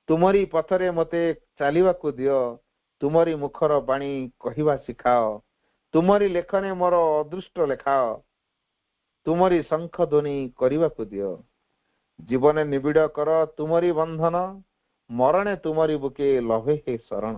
ତୁମରି ପଥରେ ମୋତେ ଚାଲିବାକୁ ଦିଅ, ତୁମରି ମୁଖର ବାଣୀ କହିବା ଶିଖାଅ, ତୁମରି ଲେଖନେ ମୋର ଅଦୃଷ୍ଟ ଲେଖାଅ, ତୁମରି ଶଙ୍ଖ ଧ୍ୱନି କରିବାକୁ ଦିଅ। ଜୀବନେ ନିବିଡ଼ କର ତୁମରି ବନ୍ଧନ, ମରଣେ ତୁମରି ବୁକେ ଲଭେ ହେ ଶରଣ।